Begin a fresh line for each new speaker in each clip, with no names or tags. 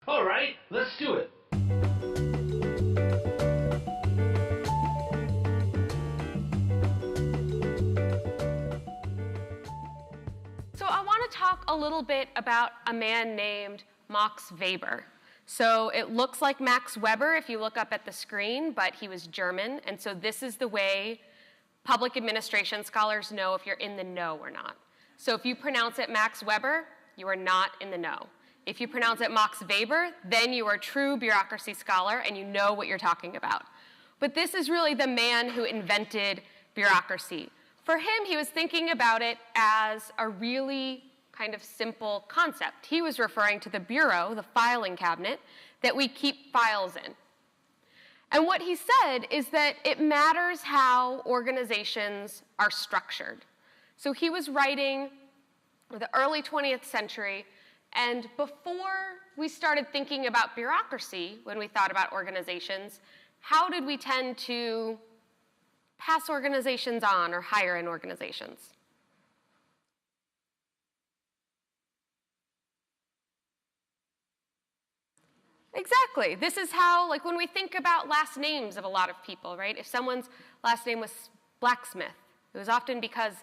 All right, let's do it.
So I want to talk a little bit about a man named Max Weber. So it looks like Max Weber if you look up at the screen, but he was German, and so this is the way public administration scholars know if you're in the know or not. So if you pronounce it Max Weber, you are not in the know. If you pronounce it Max Weber, then you are a true bureaucracy scholar and you know what you're talking about. But this is really the man who invented bureaucracy. For him, he was thinking about it as a really kind of simple concept. He was referring to the bureau, the filing cabinet, that we keep files in. And what he said is that it matters how organizations are structured. So he was writing the early 20th century, and before we started thinking about bureaucracy, when we thought about organizations, how did we tend to pass organizations on or hire in organizations? Exactly. This is how, like when we think about last names of a lot of people, right? If someone's last name was blacksmith, it was often because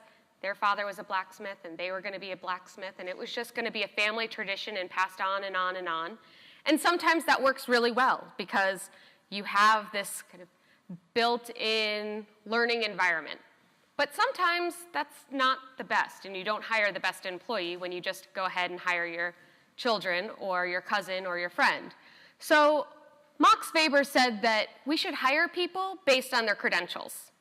their father was a blacksmith and they were going to be a blacksmith, and it was just going to be a family tradition and passed on and on and on. And sometimes that works really well because you have this kind of built-in learning environment. But sometimes that's not the best, and you don't hire the best employee when you just go ahead and hire your children or your cousin or your friend. So Max Weber said that we should hire people based on their credentials.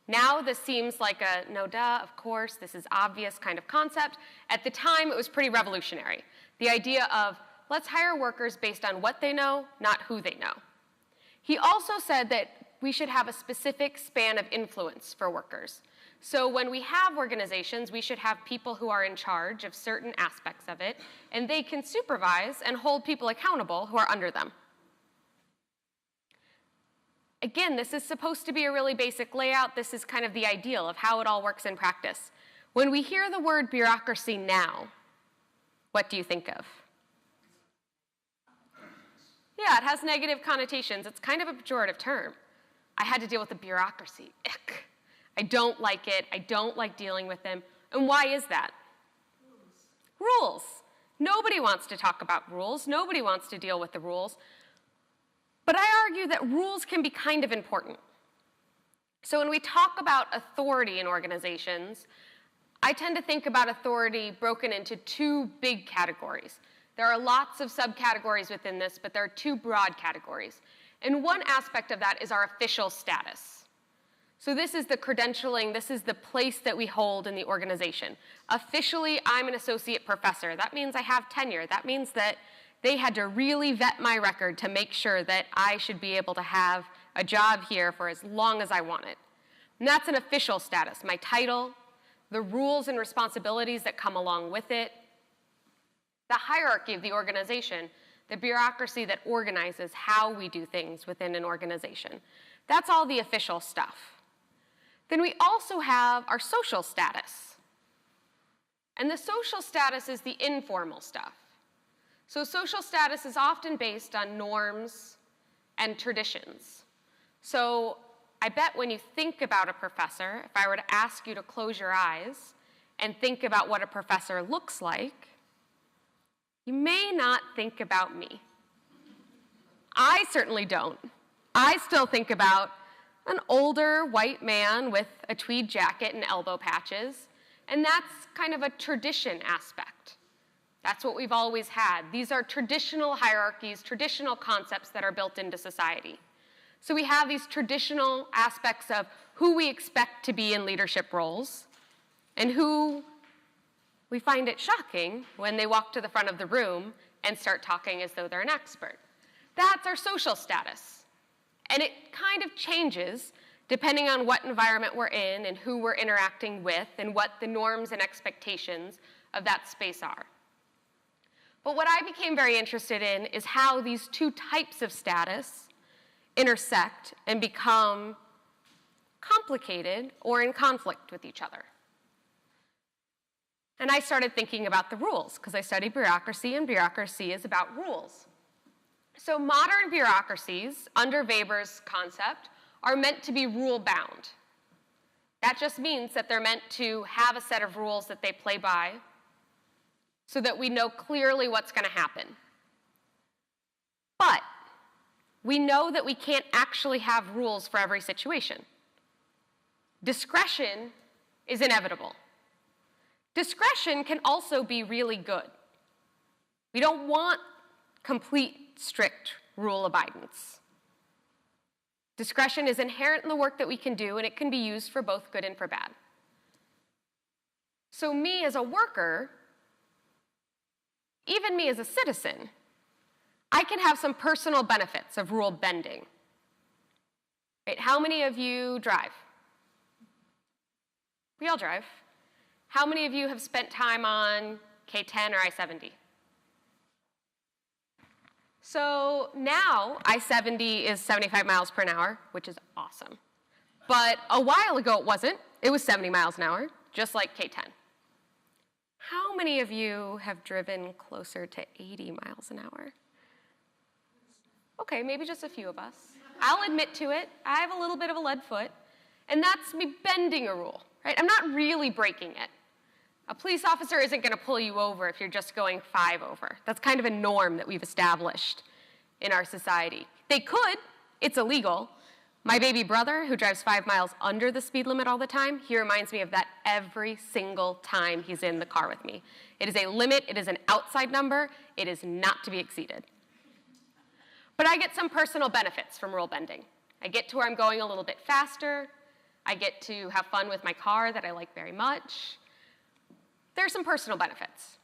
Now this seems like a no duh, of course, this is obvious kind of concept. At the time, it was pretty revolutionary. The idea of let's hire workers based on what they know, not who they know. He also said that we should have a specific span of influence for workers. So when we have organizations, we should have people who are in charge of certain aspects of it, and they can supervise and hold people accountable who are under them. Again, this is supposed to be a really basic layout. This is kind of the ideal of how it all works in practice. When we hear the word bureaucracy now, what do you think of? Yeah, it has negative connotations. It's kind of a pejorative term. I had to deal with the bureaucracy. Ick. I don't like it. I don't like dealing with them. And why is that? Rules. Nobody wants to talk about rules. Nobody wants to deal with the rules. But I argue that rules can be kind of important. So when we talk about authority in organizations, I tend to think about authority broken into two big categories. There are lots of subcategories within this, but there are two broad categories. And one aspect of that is our official status. So this is the credentialing, this is the place that we hold in the organization. Officially, I'm an associate professor. That means I have tenure. That means that they had to really vet my record to make sure that I should be able to have a job here for as long as I want it. And that's an official status. My title, the rules and responsibilities that come along with it, the hierarchy of the organization, the bureaucracy that organizes how we do things within an organization. That's all the official stuff. Then we also have our social status. And the social status is the informal stuff. So social status is often based on norms and traditions. So I bet when you think about a professor, if I were to ask you to close your eyes and think about what a professor looks like, you may not think about me. I certainly don't. I still think about an older white man with a tweed jacket and elbow patches, and that's kind of a tradition aspect. That's what we've always had. These are traditional hierarchies, traditional concepts that are built into society. So we have these traditional aspects of who we expect to be in leadership roles and who we find it shocking when they walk to the front of the room and start talking as though they're an expert. That's our social status. And it kind of changes depending on what environment we're in and who we're interacting with and what the norms and expectations of that space are. But what I became very interested in is how these two types of status intersect and become complicated or in conflict with each other. And I started thinking about the rules, because I studied bureaucracy, and bureaucracy is about rules. So modern bureaucracies, under Weber's concept, are meant to be rule-bound. That just means that they're meant to have a set of rules that they play by so that we know clearly what's going to happen. But we know that we can't actually have rules for every situation. Discretion is inevitable. Discretion can also be really good. We don't want complete, strict rule abidance. Discretion is inherent in the work that we can do, and it can be used for both good and for bad. So me as a worker, even me as a citizen, I can have some personal benefits of rule bending. Right? How many of you drive? We all drive. How many of you have spent time on K10 or I-70? So now I-70 is 75 miles per hour, which is awesome. But a while ago it wasn't. It was 70 miles an hour, just like K10. How many of you have driven closer to 80 miles an hour? Okay, maybe just a few of us. I'll admit to it. I have a little bit of a lead foot, and that's me bending a rule, right? I'm not really breaking it. A police officer isn't going to pull you over if you're just going 5 over. That's kind of a norm that we've established in our society. They could. It's illegal. My baby brother, who drives 5 miles under the speed limit all the time, he reminds me of that every single time he's in the car with me. It is a limit. It is an outside number. It is not to be exceeded. But I get some personal benefits from rule bending. I get to where I'm going a little bit faster. I get to have fun with my car that I like very much. There are some personal benefits.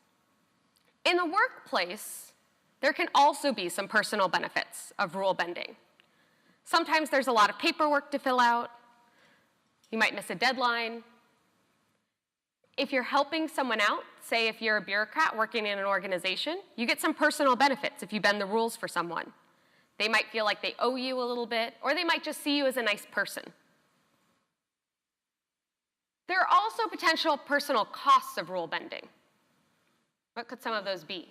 In the workplace, there can also be some personal benefits of rule bending. Sometimes there's a lot of paperwork to fill out. You might miss a deadline. If you're helping someone out, say if you're a bureaucrat working in an organization, you get some personal benefits if you bend the rules for someone. They might feel like they owe you a little bit, or they might just see you as a nice person. There are also potential personal costs of rule bending. What could some of those be?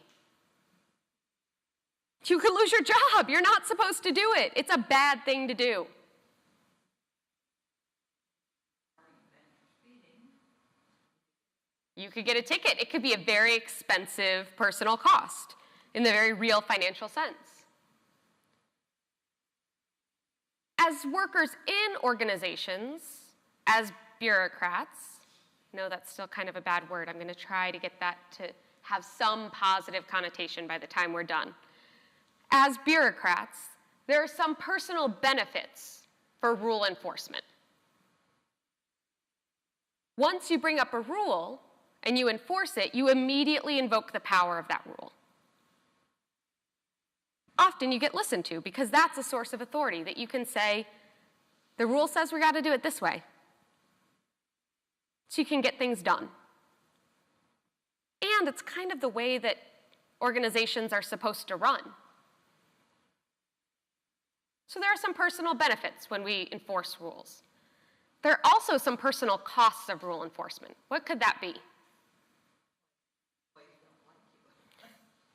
You could lose your job. You're not supposed to do it. It's a bad thing to do. You could get a ticket. It could be a very expensive personal cost in the very real financial sense. As workers in organizations, as bureaucrats, no, that's still kind of a bad word. I'm going to try to get that to have some positive connotation by the time we're done. As bureaucrats, there are some personal benefits for rule enforcement. Once you bring up a rule and you enforce it, you immediately invoke the power of that rule. Often you get listened to because that's a source of authority that you can say, the rule says we got to do it this way. So you can get things done. And it's kind of the way that organizations are supposed to run. So there are some personal benefits when we enforce rules. There are also some personal costs of rule enforcement. What could that be?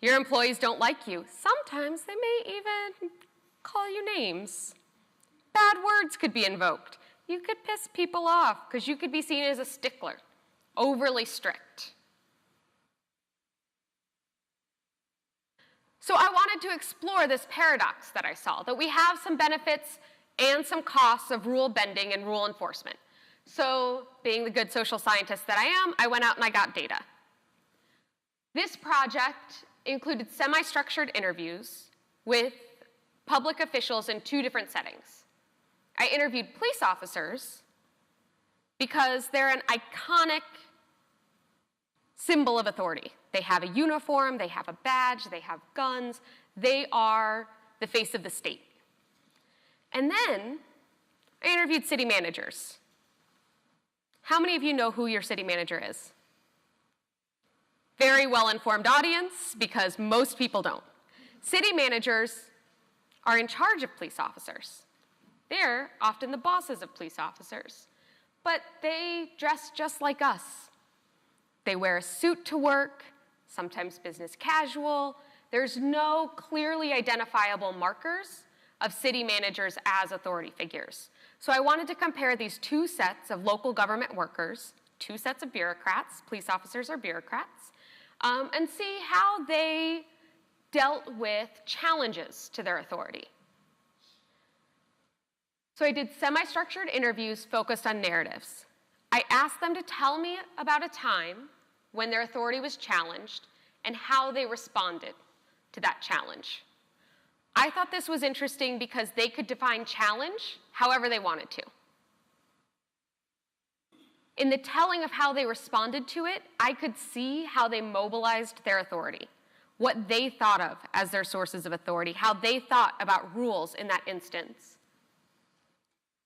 Your employees don't like you. Sometimes they may even call you names. Bad words could be invoked. You could piss people off because you could be seen as a stickler, overly strict. So I wanted to explore this paradox that I saw, that we have some benefits and some costs of rule bending and rule enforcement. So being the good social scientist that I am, I went out and I got data. This project included semi-structured interviews with public officials in 2 different settings. I interviewed police officers because they're an iconic symbol of authority. They have a uniform, they have a badge, they have guns. They are the face of the state. And then I interviewed city managers. How many of you know who your city manager is? Very well-informed audience, because most people don't. City managers are in charge of police officers. They're often the bosses of police officers, but they dress just like us. They wear a suit to work, sometimes business casual. there's no clearly identifiable markers of city managers as authority figures. So I wanted to compare these two sets of local government workers, two sets of bureaucrats, police officers or bureaucrats, and see how they dealt with challenges to their authority. So I did semi-structured interviews focused on narratives. I asked them to tell me about a time when their authority was challenged and how they responded to that challenge. I thought this was interesting because they could define challenge however they wanted to. In the telling of how they responded to it, I could see how they mobilized their authority, what they thought of as their sources of authority, how they thought about rules in that instance.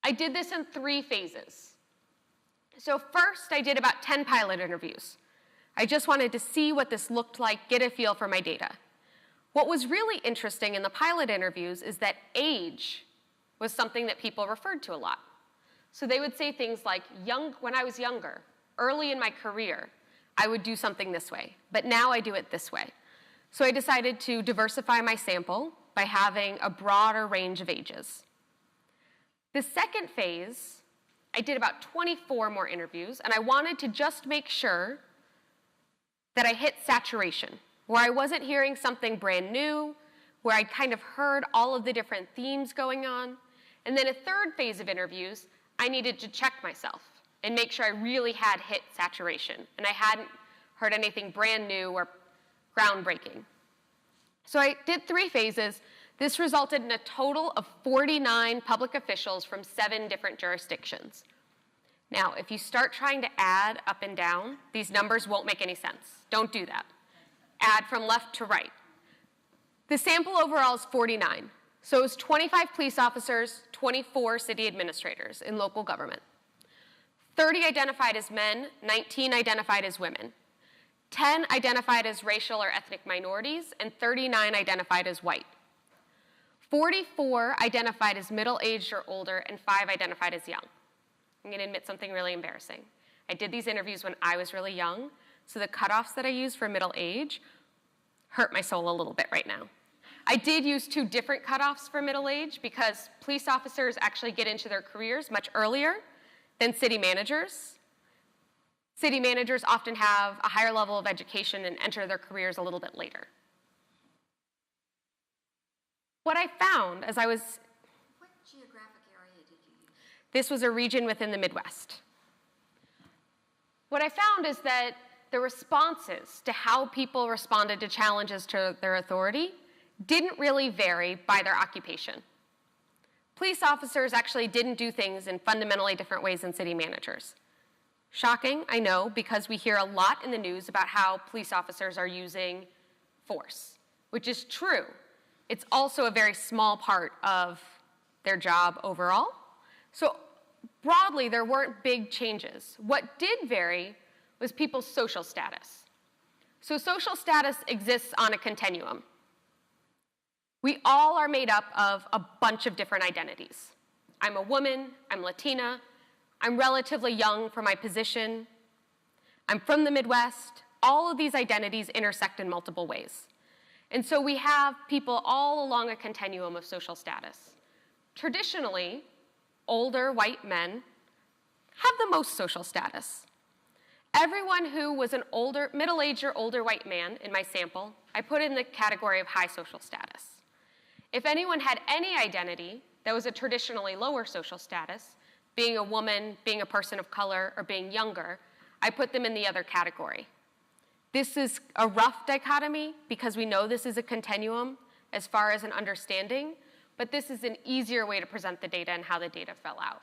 I did this in 3 phases. So first, I did about 10 pilot interviews. I just wanted to see what this looked like, get a feel for my data. What was really interesting in the pilot interviews is that age was something that people referred to a lot. So they would say things like, when I was younger, early in my career, I would do something this way, but now I do it this way. So I decided to diversify my sample by having a broader range of ages. The second phase, I did about 24 more interviews, and I wanted to just make sure that I hit saturation, where I wasn't hearing something brand new, where I'd kind of heard all of the different themes going on. And then a third phase of interviews, I needed to check myself and make sure I really had hit saturation, and I hadn't heard anything brand new or groundbreaking. So I did 3 phases. This resulted in a total of 49 public officials from 7 different jurisdictions. Now, if you start trying to add up and down, these numbers won't make any sense. Don't do that. Add from left to right. The sample overall is 49. So it was 25 police officers, 24 city administrators in local government. 30 identified as men, 19 identified as women. 10 identified as racial or ethnic minorities, and 39 identified as white. 44 identified as middle-aged or older, and 5 identified as young. I'm going to admit something really embarrassing. I did these interviews when I was really young, so the cutoffs that I used for middle age hurt my soul a little bit right now. I did use 2 different cutoffs for middle age because police officers actually get into their careers much earlier than city managers. City managers often have a higher level of education and enter their careers a little bit later. What I found as I was...
What geographic area did you use?
This was a region within the Midwest. What I found is that the responses to how people responded to challenges to their authority didn't really vary by their occupation. Police officers actually didn't do things in fundamentally different ways than city managers. Shocking, I know, because we hear a lot in the news about how police officers are using force, which is true. It's also a very small part of their job overall. So broadly, there weren't big changes. What did vary was people's social status. So social status exists on a continuum. We all are made up of a bunch of different identities. I'm a woman, I'm Latina, I'm relatively young for my position, I'm from the Midwest. All of these identities intersect in multiple ways. And so we have people all along a continuum of social status. Traditionally, older white men have the most social status. Everyone who was an middle-aged or older white man in my sample, I put in the category of high social status. If anyone had any identity that was a traditionally lower social status, being a woman, being a person of color, or being younger, I put them in the other category. This is a rough dichotomy because we know this is a continuum as far as an understanding, but this is an easier way to present the data and how the data fell out.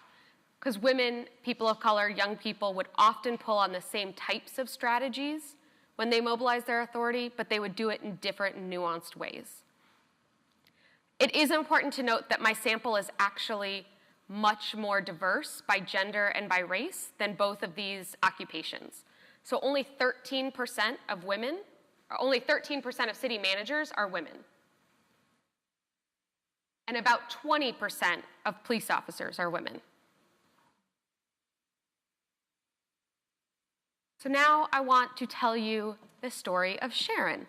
Because women, people of color, young people would often pull on the same types of strategies when they mobilize their authority, but they would do it in different and nuanced ways. It is important to note that my sample is actually much more diverse by gender and by race than both of these occupations. So only 13% of women, or only 13% of city managers are women. And about 20% of police officers are women. So now I want to tell you the story of Sharon.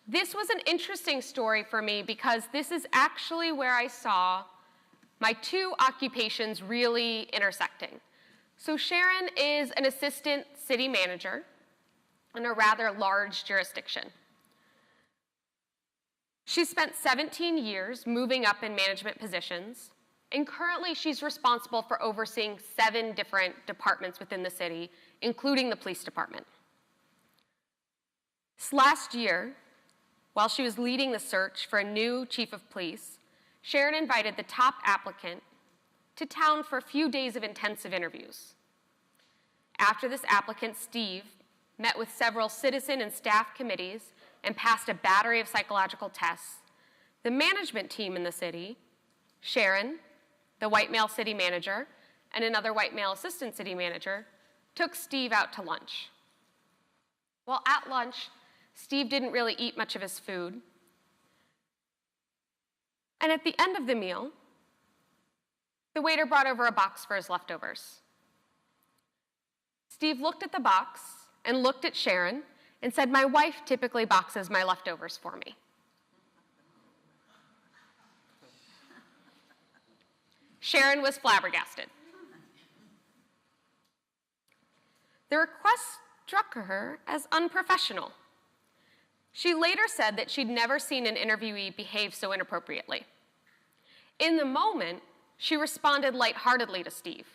This was an interesting story for me because this is actually where I saw my two occupations really intersecting. So Sharon is an assistant city manager in a rather large jurisdiction. She spent 17 years moving up in management positions, and currently she's responsible for overseeing 7 different departments within the city, including the police department. This last year, while she was leading the search for a new chief of police, Sharon invited the top applicant to town for a few days of intensive interviews. After this applicant, Steve, met with several citizen and staff committees and passed a battery of psychological tests, the management team in the city, Sharon, the white male city manager, and another white male assistant city manager, took Steve out to lunch. Well, at lunch, Steve didn't really eat much of his food. And at the end of the meal, the waiter brought over a box for his leftovers. Steve looked at the box and looked at Sharon and said, "My wife typically boxes my leftovers for me." Sharon was flabbergasted. The request struck her as unprofessional. She later said that she'd never seen an interviewee behave so inappropriately. In the moment, she responded lightheartedly to Steve.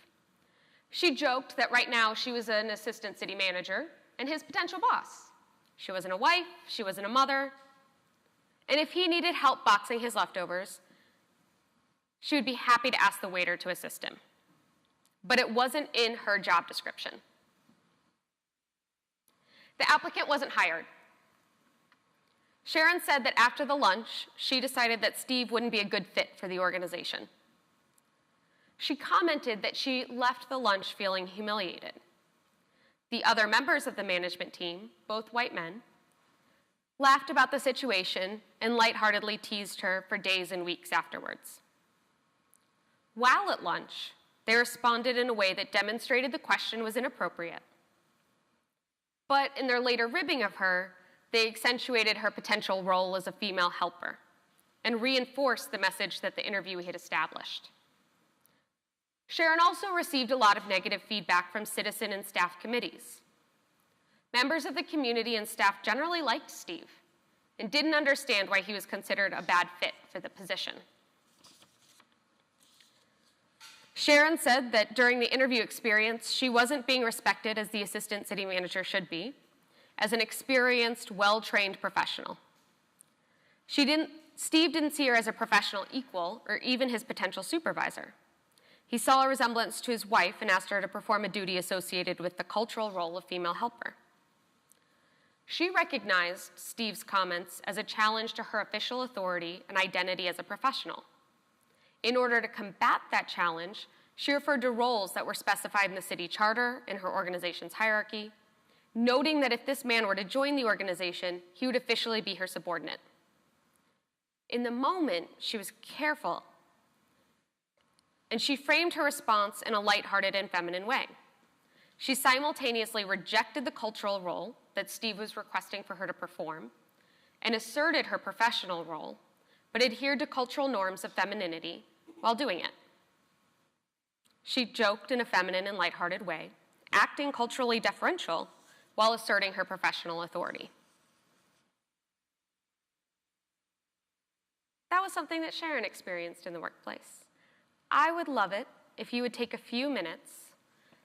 She joked that right now she was an assistant city manager and his potential boss. She wasn't a wife, she wasn't a mother, and if he needed help boxing his leftovers, she would be happy to ask the waiter to assist him. But it wasn't in her job description. The applicant wasn't hired. Sharon said that after the lunch, she decided that Steve wouldn't be a good fit for the organization. She commented that she left the lunch feeling humiliated. The other members of the management team, both white men, laughed about the situation and lightheartedly teased her for days and weeks afterwards. While at lunch, they responded in a way that demonstrated the question was inappropriate. But in their later ribbing of her, they accentuated her potential role as a female helper and reinforced the message that the interviewee had established. Sharon also received a lot of negative feedback from citizen and staff committees. Members of the community and staff generally liked Steve and didn't understand why he was considered a bad fit for the position. Sharon said that during the interview experience, she wasn't being respected as the assistant city manager should be, as an experienced, well-trained professional. Steve didn't see her as a professional equal or even his potential supervisor. He saw a resemblance to his wife and asked her to perform a duty associated with the cultural role of female helper. She recognized Steve's comments as a challenge to her official authority and identity as a professional. In order to combat that challenge, she referred to roles that were specified in the city charter and her organization's hierarchy, noting that if this man were to join the organization, he would officially be her subordinate. In the moment, she was careful, and she framed her response in a lighthearted and feminine way. She simultaneously rejected the cultural role that Steve was requesting for her to perform and asserted her professional role, but adhered to cultural norms of femininity while doing it. She joked in a feminine and lighthearted way, acting culturally deferential while asserting her professional authority. That was something that Sharon experienced in the workplace. I would love it if you would take a few minutes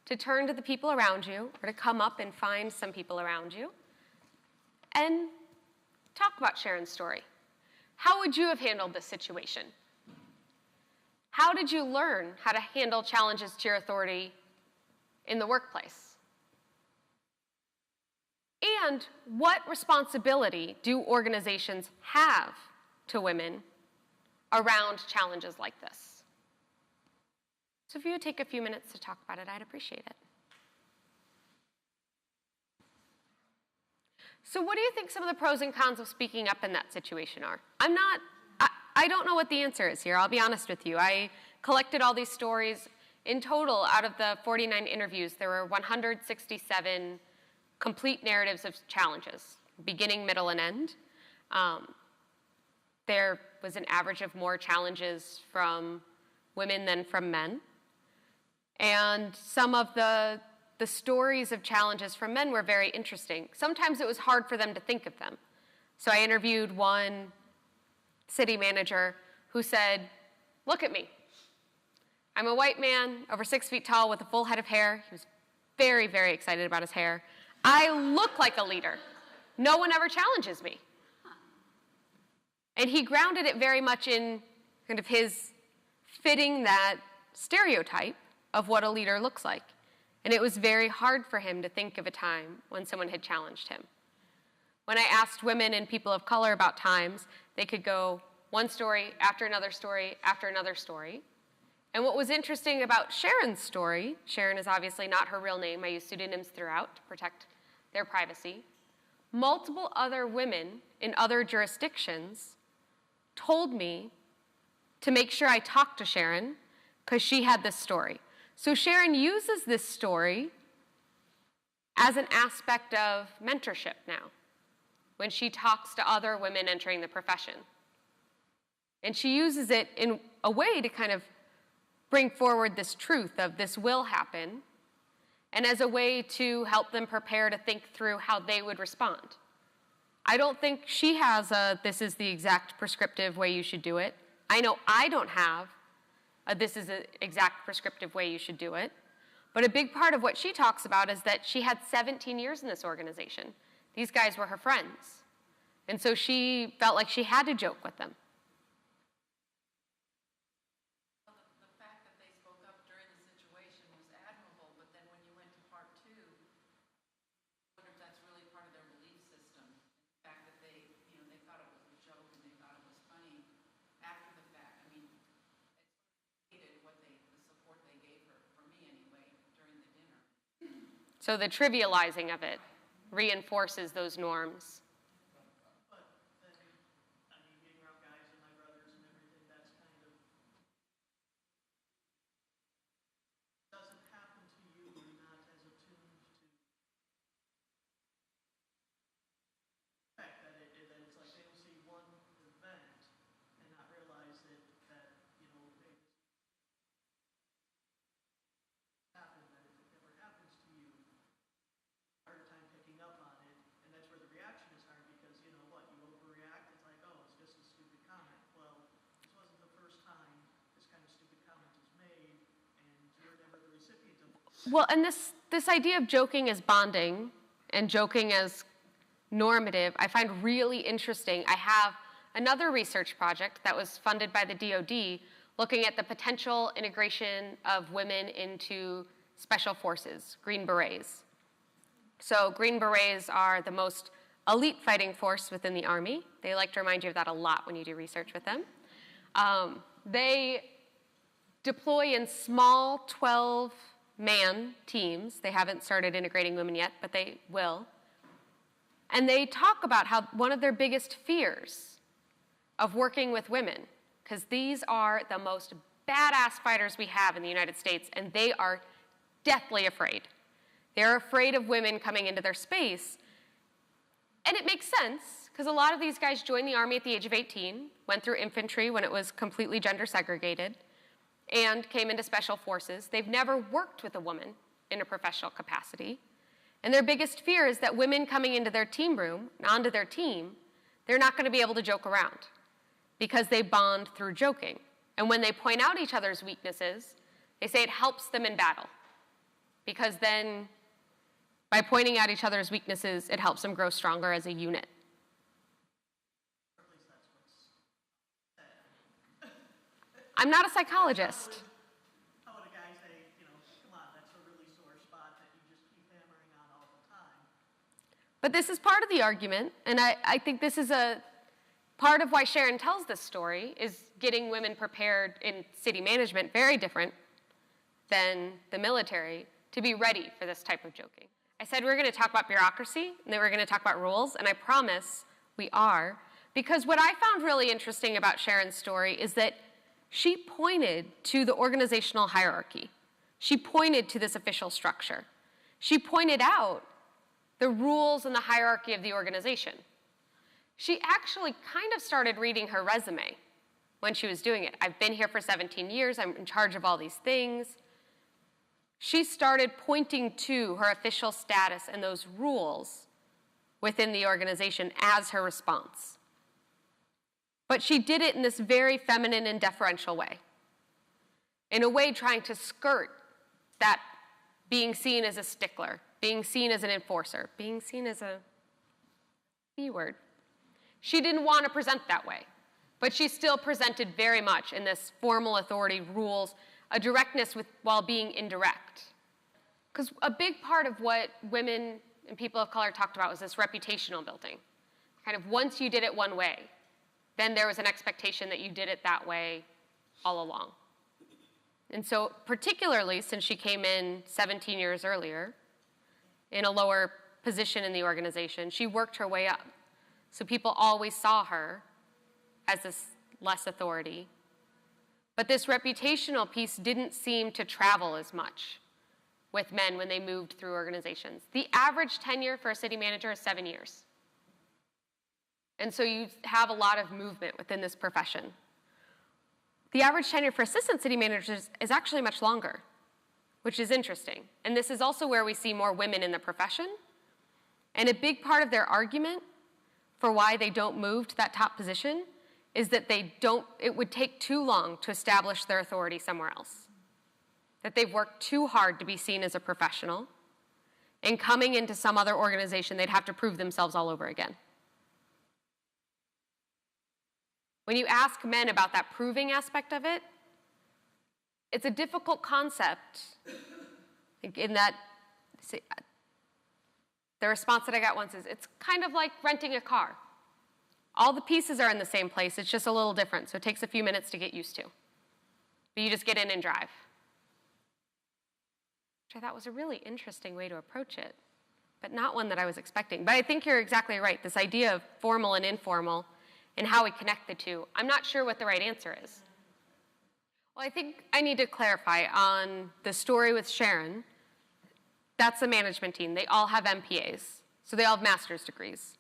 to turn to the people around you or to come up and find some people around you and talk about Sharon's story. How would you have handled this situation? How did you learn how to handle challenges to your authority in the workplace? And what responsibility do organizations have to women around challenges like this? So if you would take a few minutes to talk about it, I'd appreciate it. So what do you think some of the pros and cons of speaking up in that situation are? I don't know what the answer is here, I'll be honest with you. I collected all these stories. In total, out of the 49 interviews, there were 167 complete narratives of challenges, beginning, middle, and end. There was an average of more challenges from women than from men. And some of the stories of challenges from men were very interesting. Sometimes it was hard for them to think of them. So I interviewed one city manager who said, "Look at me. I'm a white man, over 6 feet tall, with a full head of hair." He was very, very excited about his hair. "I look like a leader. No one ever challenges me." And he grounded it very much in kind of his fitting that stereotype of what a leader looks like. And it was very hard for him to think of a time when someone had challenged him. When I asked women and people of color about times, they could go one story after another story after another story. And what was interesting about Sharon's story, Sharon is obviously not her real name. I use pseudonyms throughout to protect their privacy. Multiple other women in other jurisdictions told me to make sure I talked to Sharon because she had this story. So Sharon uses this story as an aspect of mentorship now when she talks to other women entering the profession. And she uses it in a way to kind of bring forward this truth of this will happen, and as a way to help them prepare to think through how they would respond. I don't think she has this is the exact prescriptive way you should do it. I know I don't have this is the exact prescriptive way you should do it. But a big part of what she talks about is that she had 17 years in this organization. These guys were her friends. And so she felt like she had to joke with them.
The fact that they spoke up during the situation was admirable, but then when you went to part two, I wonder if that's really part of their belief system. The fact that they thought it was a joke and they thought it was funny after the fact. I mean, it's hated the support they gave her, for me anyway, during the dinner.
So the trivializing of it reinforces those norms. Well, and this idea of joking as bonding and joking as normative, I find really interesting. I have another research project that was funded by the DoD looking at the potential integration of women into special forces, Green Berets. So Green Berets are the most elite fighting force within the Army. They like to remind you of that a lot when you do research with them. They deploy in small 12-man teams. They haven't started integrating women yet, but they will. And they talk about how one of their biggest fears of working with women, because these are the most badass fighters we have in the United States, and they are deathly afraid. They're afraid of women coming into their space. And it makes sense, because a lot of these guys joined the Army at the age of 18, went through infantry when it was completely gender segregated, and came into special forces. They've never worked with a woman in a professional capacity. And their biggest fear is that women coming into their team room, onto their team, they're not going to be able to joke around because they bond through joking. And when they point out each other's weaknesses, they say it helps them in battle. Because then, by pointing out each other's weaknesses, it helps them grow stronger as a unit. I'm not a psychologist.
How would a guy say, come on, that's a really sore spot that you just keep hammering on all the time?
But this is part of the argument, and I think this is a part of why Sharon tells this story, is getting women prepared in city management, very different than the military, to be ready for this type of joking. I said we're going to talk about bureaucracy, and then we're going to talk about rules, and I promise we are, because what I found really interesting about Sharon's story is that she pointed to the organizational hierarchy. She pointed to this official structure. She pointed out the rules and the hierarchy of the organization. she actually kind of started reading her resume when she was doing it. I've been here for 17 years. I'm in charge of all these things. She started pointing to her official status and those rules within the organization as her response. But she did it in this very feminine and deferential way, in a way trying to skirt that being seen as a stickler, being seen as an enforcer, being seen as a B word. She didn't want to present that way, but she still presented very much in this formal authority rules, a directness while being indirect. Because a big part of what women and people of color talked about was this reputational building. Kind of once you did it one way, then there was an expectation that you did it that way all along. And so particularly since she came in 17 years earlier in a lower position in the organization, she worked her way up. So people always saw her as this less authority. But this reputational piece didn't seem to travel as much with men when they moved through organizations. The average tenure for a city manager is 7 years. And so you have a lot of movement within this profession. The average tenure for assistant city managers is actually much longer, which is interesting. And this is also where we see more women in the profession. And a big part of their argument for why they don't move to that top position is that it would take too long to establish their authority somewhere else. That they've worked too hard to be seen as a professional, and coming into some other organization, they'd have to prove themselves all over again. When you ask men about that proving aspect of it, it's a difficult concept in that, the response that I got once is, it's kind of like renting a car. All the pieces are in the same place, it's just a little different, so it takes a few minutes to get used to. But you just get in and drive. Which I thought was a really interesting way to approach it, but not one that I was expecting. But I think you're exactly right, this idea of formal and informal and how we connect the two. I'm not sure what the right answer is. Well, I think I need to clarify on the story with Sharon. That's the management team. They all have MPAs, so they all have master's degrees.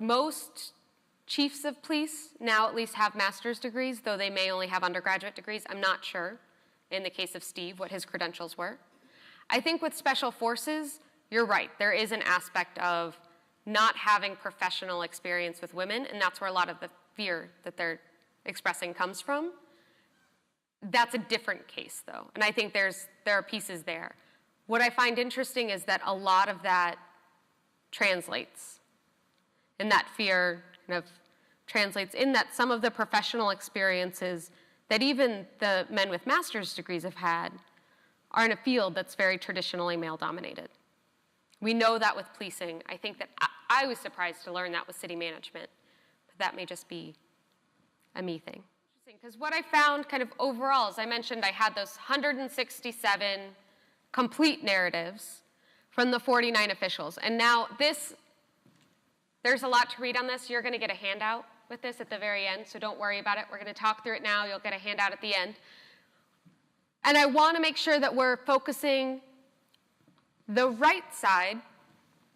Most chiefs of police now at least have master's degrees, though they may only have undergraduate degrees. I'm not sure, in the case of Steve, what his credentials were. I think with special forces, you're right. There is an aspect of not having professional experience with women, and that's where a lot of the fear that they're expressing comes from. That's a different case, though, and I think there are pieces there. What I find interesting is that a lot of that translates, and that fear kind of translates in that some of the professional experiences that even the men with master's degrees have had are in a field that's very traditionally male-dominated. We know that with policing. I think that I was surprised to learn that with city management, but that may just be a me thing. Because what I found kind of overall, as I mentioned, I had those 167 complete narratives from the 49 officials. And now there's a lot to read on this. You're going to get a handout with this at the very end, so don't worry about it. We're going to talk through it now. You'll get a handout at the end. And I want to make sure that we're focusing the right side,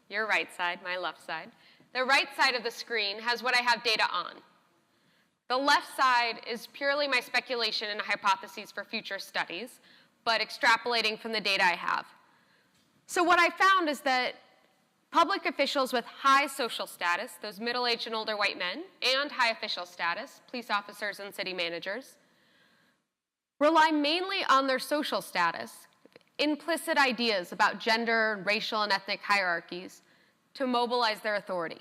your right side, my left side. The right side of the screen has what I have data on. The left side is purely my speculation and hypotheses for future studies, but extrapolating from the data I have. So what I found is that public officials with high social status, those middle-aged and older white men, and high official status, police officers and city managers, rely mainly on their social status, implicit ideas about gender, racial, and ethnic hierarchies to mobilize their authority.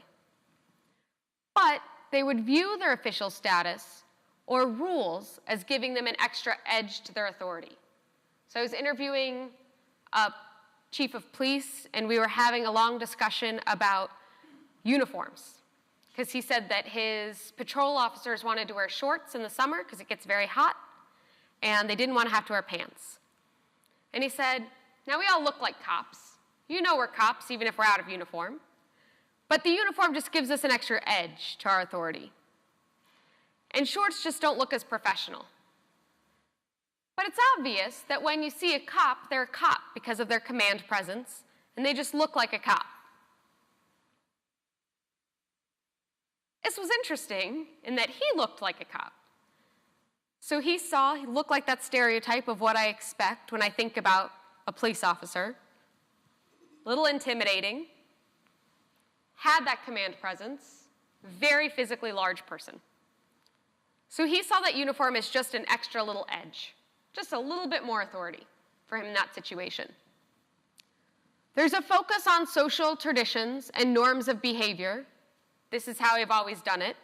But they would view their official status or rules as giving them an extra edge to their authority. So I was interviewing a chief of police, and we were having a long discussion about uniforms, because he said that his patrol officers wanted to wear shorts in the summer because it gets very hot, and they didn't want to have to wear pants. And he said, now we all look like cops. You know we're cops, even if we're out of uniform. But the uniform just gives us an extra edge to our authority. And shorts just don't look as professional. But it's obvious that when you see a cop, they're a cop because of their command presence, and they just look like a cop. This was interesting in that he looked like a cop. So he looked like that stereotype of what I expect when I think about a police officer. A little intimidating, had that command presence, very physically large person. So he saw that uniform as just an extra little edge, just a little bit more authority for him in that situation. There's a focus on social traditions and norms of behavior. This is how I've always done it,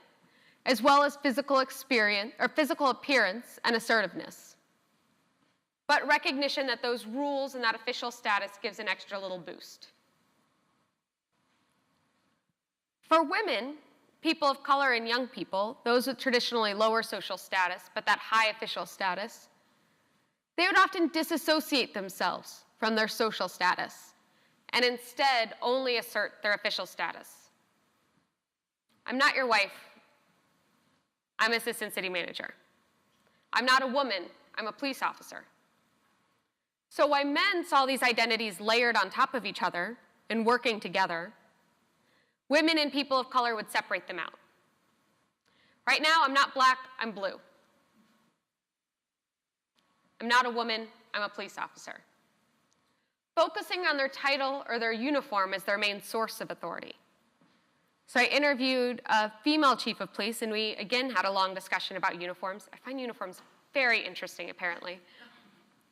as well as physical appearance and assertiveness. But recognition that those rules and that official status gives an extra little boost. For women, people of color and young people, those with traditionally lower social status, but that high official status, they would often disassociate themselves from their social status and instead only assert their official status. I'm not your wife. I'm assistant city manager. I'm not a woman. I'm a police officer. So while men saw these identities layered on top of each other and working together, women and people of color would separate them out. Right now, I'm not black, I'm blue. I'm not a woman, I'm a police officer. Focusing on their title or their uniform as their main source of authority. So I interviewed a female chief of police, and we again had a long discussion about uniforms. I find uniforms very interesting, apparently.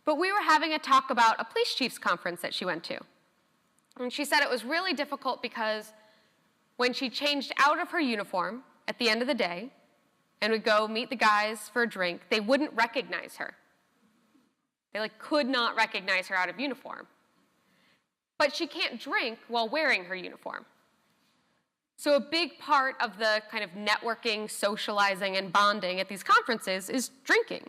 But we were having a talk about a police chief's conference that she went to. And she said it was really difficult because when she changed out of her uniform at the end of the day and would go meet the guys for a drink, they wouldn't recognize her. They could not recognize her out of uniform. But she can't drink while wearing her uniform. So a big part of the kind of networking, socializing, and bonding at these conferences is drinking.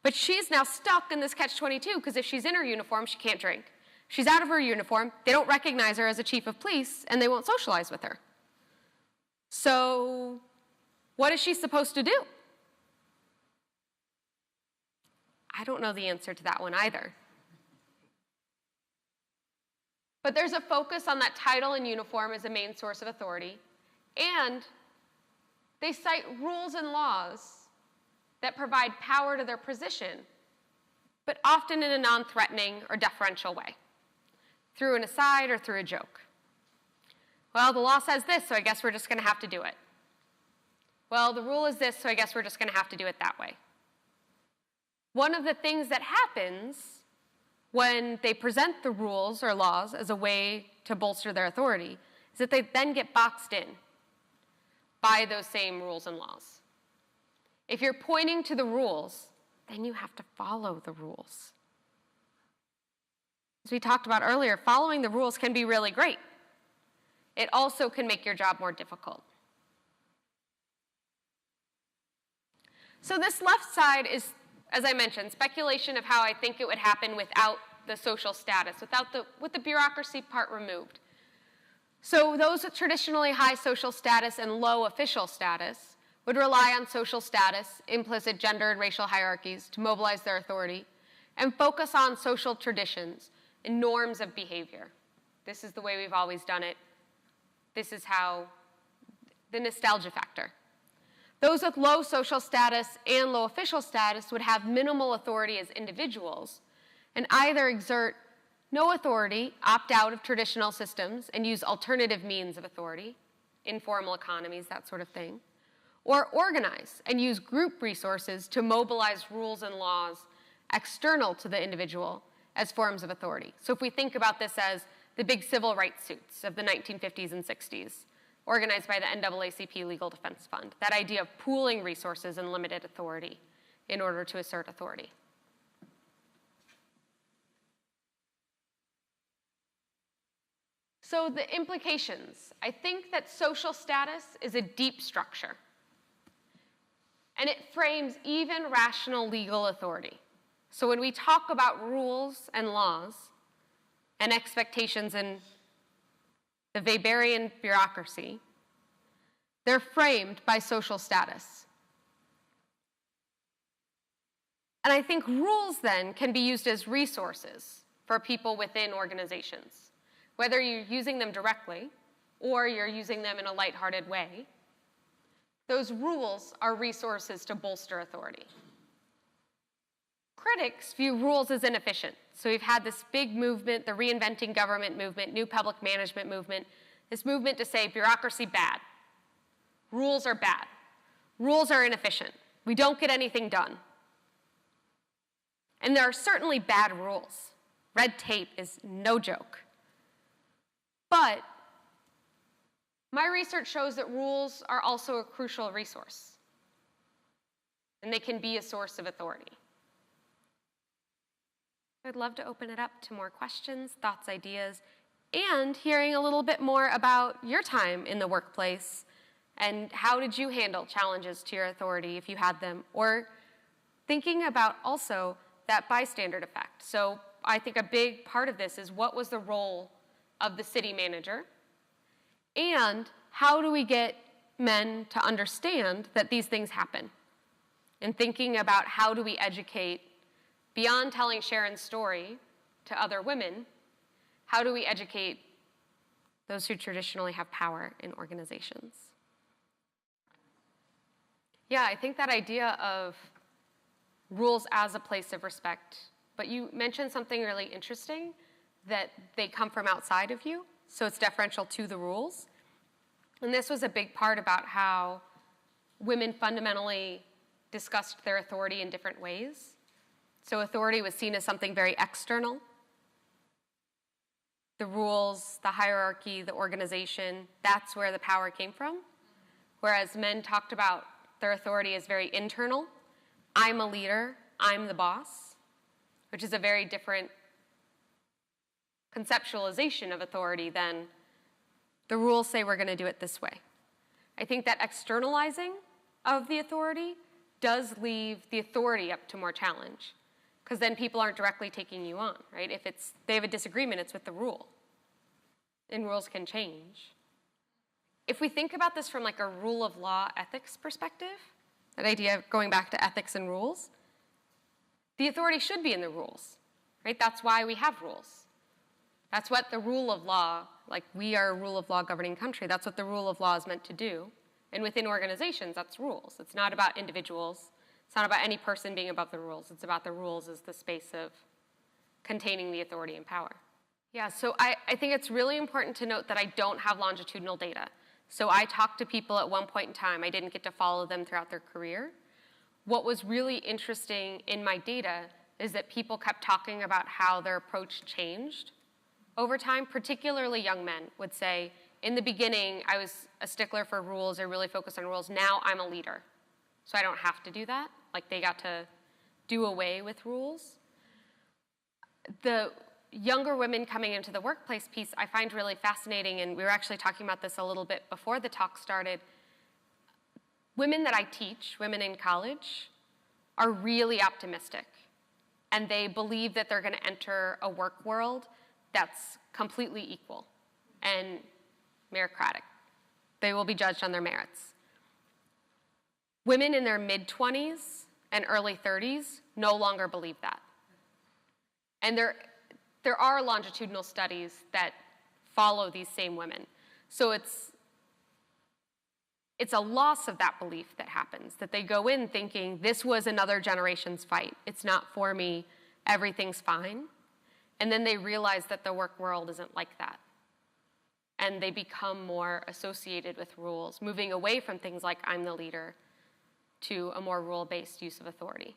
But she's now stuck in this catch-22 because if she's in her uniform, she can't drink. If she's out of her uniform, they don't recognize her as a chief of police, and they won't socialize with her. So what is she supposed to do? I don't know the answer to that one either. But there's a focus on that title and uniform as a main source of authority, and they cite rules and laws that provide power to their position, but often in a non-threatening or deferential way, through an aside or through a joke. Well, the law says this, so I guess we're just going to have to do it. Well, the rule is this, so I guess we're just going to have to do it that way. One of the things that happens when they present the rules or laws as a way to bolster their authority is that they then get boxed in by those same rules and laws. If you're pointing to the rules, then you have to follow the rules. As we talked about earlier, following the rules can be really great. It also can make your job more difficult. So this left side is, as I mentioned, speculation of how I think it would happen without the social status, with the bureaucracy part removed. So those with traditionally high social status and low official status would rely on social status, implicit gender and racial hierarchies to mobilize their authority, and focus on social traditions and norms of behavior. This is the way we've always done it. This is how, the nostalgia factor. Those with low social status and low official status would have minimal authority as individuals and either exert no authority, opt out of traditional systems, and use alternative means of authority, informal economies, that sort of thing, or organize and use group resources to mobilize rules and laws external to the individual as forms of authority. So if we think about this as the big civil rights suits of the 1950s and 60s, organized by the NAACP Legal Defense Fund, that idea of pooling resources and limited authority in order to assert authority. So the implications. I think that social status is a deep structure, and it frames even rational legal authority. So when we talk about rules and laws and expectations in the Weberian bureaucracy, they're framed by social status. And I think rules then can be used as resources for people within organizations, whether you're using them directly or you're using them in a lighthearted way, Those rules are resources to bolster authority. Critics view rules as inefficient. So we've had this big movement, the reinventing government movement, new public management movement, this movement to say bureaucracy bad. Rules are bad. Rules are inefficient. We don't get anything done. And there are certainly bad rules. Red tape is no joke. But my research shows that rules are also a crucial resource. And they can be a source of authority. I'd love to open it up to more questions, thoughts, ideas, and hearing a little bit more about your time in the workplace and how did you handle challenges to your authority if you had them, or thinking about also that bystander effect. So I think a big part of this is what was the role of the city manager, and how do we get men to understand that these things happen? And thinking about how do we educate, beyond telling Sharon's story to other women, how do we educate those who traditionally have power in organizations? Yeah, I think that idea of rules as a place of respect, but you mentioned something really interesting, that they come from outside of you, so it's deferential to the rules. And this was a big part about how women fundamentally discussed their authority in different ways. So authority was seen as something very external. The rules, the hierarchy, the organization, that's where the power came from. Whereas men talked about their authority as very internal. I'm a leader, I'm the boss, which is a very different conceptualization of authority than the rules say we're going to do it this way. I think that externalizing of the authority does leave the authority up to more challenge, because then people aren't directly taking you on, right? If they have a disagreement, it's with the rule, and rules can change. If we think about this from like a rule of law ethics perspective, that idea of going back to ethics and rules, the authority should be in the rules, right? That's why we have rules. That's what the rule of law, like we are a rule of law governing country, that's what the rule of law is meant to do. And within organizations, that's rules. It's not about individuals. It's not about any person being above the rules. It's about the rules as the space of containing the authority and power. Yeah, so I think it's really important to note that I don't have longitudinal data. So I talked to people at one point in time. I didn't get to follow them throughout their career. What was really interesting in my data is that people kept talking about how their approach changed over time. Particularly young men would say, in the beginning, I was a stickler for rules, or really focused on rules. Now I'm a leader, so I don't have to do that. Like they got to do away with rules. The younger women coming into the workplace piece I find really fascinating, and we were actually talking about this a little bit before the talk started. Women that I teach, women in college, are really optimistic, and they believe that they're going to enter a work world that's completely equal and meritocratic. They will be judged on their merits. Women in their mid-20s and early 30s no longer believe that. And there are longitudinal studies that follow these same women. So it's a loss of that belief that happens, that they go in thinking, this was another generation's fight. It's not for me. Everything's fine. And then they realize that the work world isn't like that. And they become more associated with rules, moving away from things like I'm the leader to a more rule-based use of authority.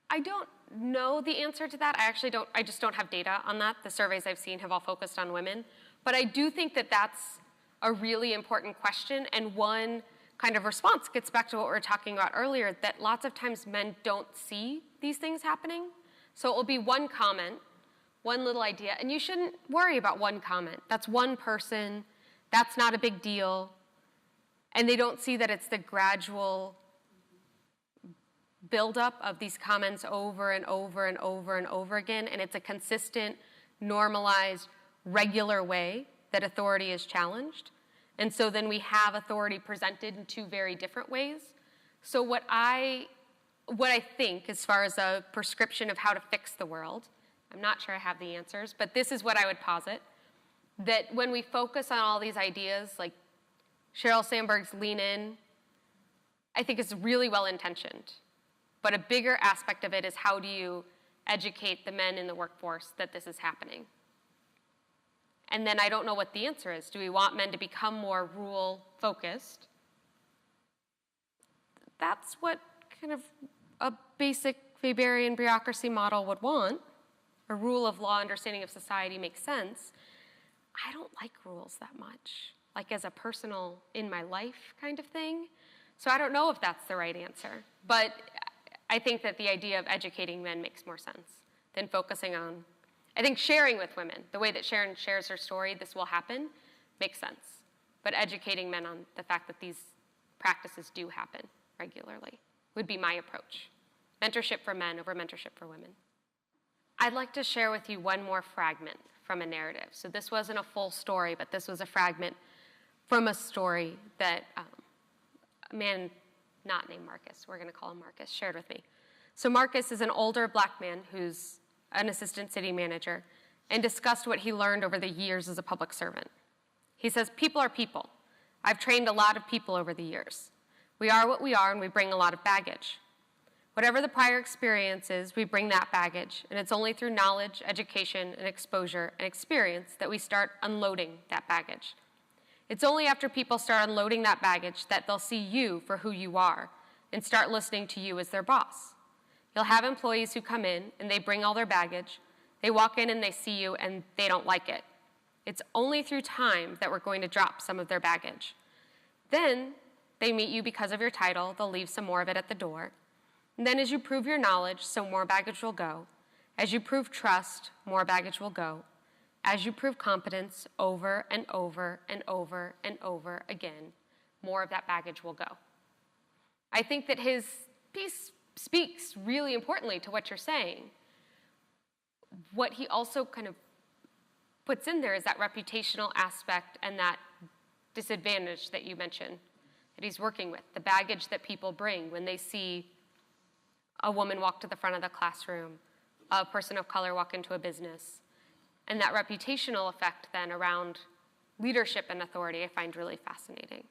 I don't know the answer to that. I just don't have data on that. The surveys I've seen have all focused on women. But I do think that that's a really important question, and one kind of response gets back to what we were talking about earlier, that lots of times men don't see these things happening. So it will be one comment, one little idea, and you shouldn't worry about one comment. That's one person. That's not a big deal. And they don't see that it's the gradual buildup of these comments over and over and over and over again, and it's a consistent, normalized, regular way that authority is challenged. And so then we have authority presented in two very different ways. So what I think, as far as a prescription of how to fix the world, I'm not sure I have the answers, but this is what I would posit, that when we focus on all these ideas, like Sheryl Sandberg's Lean In, I think is really well-intentioned. But a bigger aspect of it is how do you educate the men in the workforce that this is happening? And then I don't know what the answer is. Do we want men to become more rule-focused? That's what kind of a basic Weberian bureaucracy model would want. A rule of law understanding of society makes sense. I don't like rules that much, like as a personal, in my life kind of thing. So I don't know if that's the right answer. But I think that the idea of educating men makes more sense than focusing on, I think sharing with women, the way that Sharon shares her story, this will happen, makes sense. But educating men on the fact that these practices do happen regularly would be my approach. Mentorship for men over mentorship for women. I'd like to share with you one more fragment from a narrative. So this wasn't a full story, but this was a fragment from a story that a man not named Marcus, we're going to call him Marcus, shared with me. So Marcus is an older black man who's an assistant city manager and discussed what he learned over the years as a public servant. He says, people are people. I've trained a lot of people over the years. We are what we are, and we bring a lot of baggage. Whatever the prior experience is, we bring that baggage, and it's only through knowledge, education, and exposure and experience that we start unloading that baggage. It's only after people start unloading that baggage that they'll see you for who you are and start listening to you as their boss. You'll have employees who come in and they bring all their baggage. They walk in and they see you and they don't like it. It's only through time that we're going to drop some of their baggage. Then they meet you because of your title. They'll leave some more of it at the door. And then as you prove your knowledge, some more baggage will go. As you prove trust, more baggage will go. As you prove competence over and over and over and over again, more of that baggage will go. I think that his piece speaks really importantly to what you're saying. What he also kind of puts in there is that reputational aspect and that disadvantage that you mentioned that he's working with, the baggage that people bring when they see a woman walk to the front of the classroom, a person of color walk into a business. And that reputational effect then around leadership and authority I find really fascinating.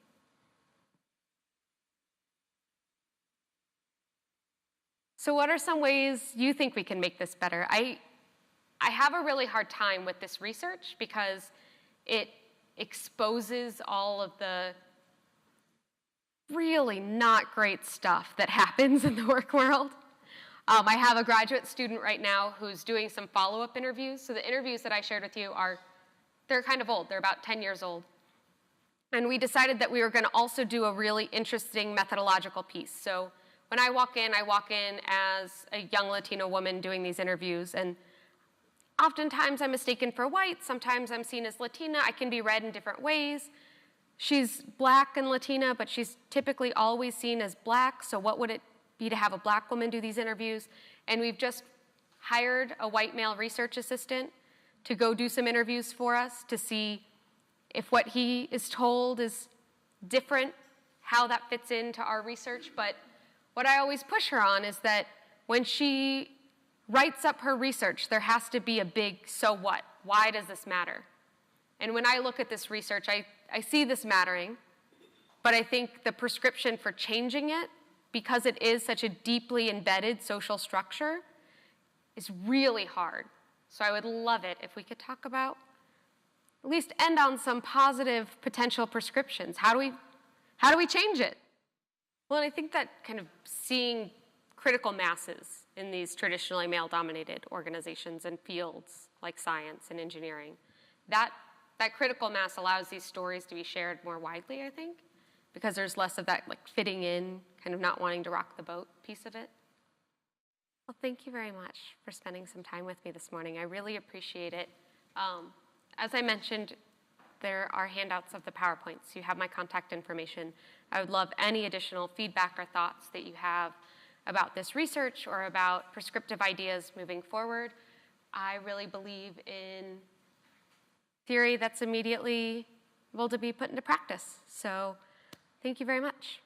So what are some ways you think we can make this better? I have a really hard time with this research because it exposes all of the really not great stuff that happens in the work world. I have a graduate student right now who's doing some follow-up interviews. So the interviews that I shared with you they're kind of old. They're about 10 years old. And we decided that we were going to also do a really interesting methodological piece. So when I walk in as a young Latino woman doing these interviews. And oftentimes I'm mistaken for white. Sometimes I'm seen as Latina. I can be read in different ways. She's black and Latina, but she's typically always seen as black. So what would it be to have a black woman do these interviews? And we've just hired a white male research assistant to go do some interviews for us to see if what he is told is different, how that fits into our research. But what I always push her on is that when she writes up her research, there has to be a big so what? Why does this matter? And when I look at this research, I see this mattering, but I think the prescription for changing it, because it is such a deeply embedded social structure, is really hard. So I would love it if we could talk about, at least end on some positive potential prescriptions. How do we change it? Well, and I think that kind of seeing critical masses in these traditionally male-dominated organizations and fields like science and engineering, that critical mass allows these stories to be shared more widely, I think, because there's less of that like fitting in, kind of not wanting to rock the boat piece of it. Well, thank you very much for spending some time with me this morning. I really appreciate it. As I mentioned, there are handouts of the PowerPoints. You have my contact information. I would love any additional feedback or thoughts that you have about this research or about prescriptive ideas moving forward. I really believe in theory that's immediately able to be put into practice. So thank you very much.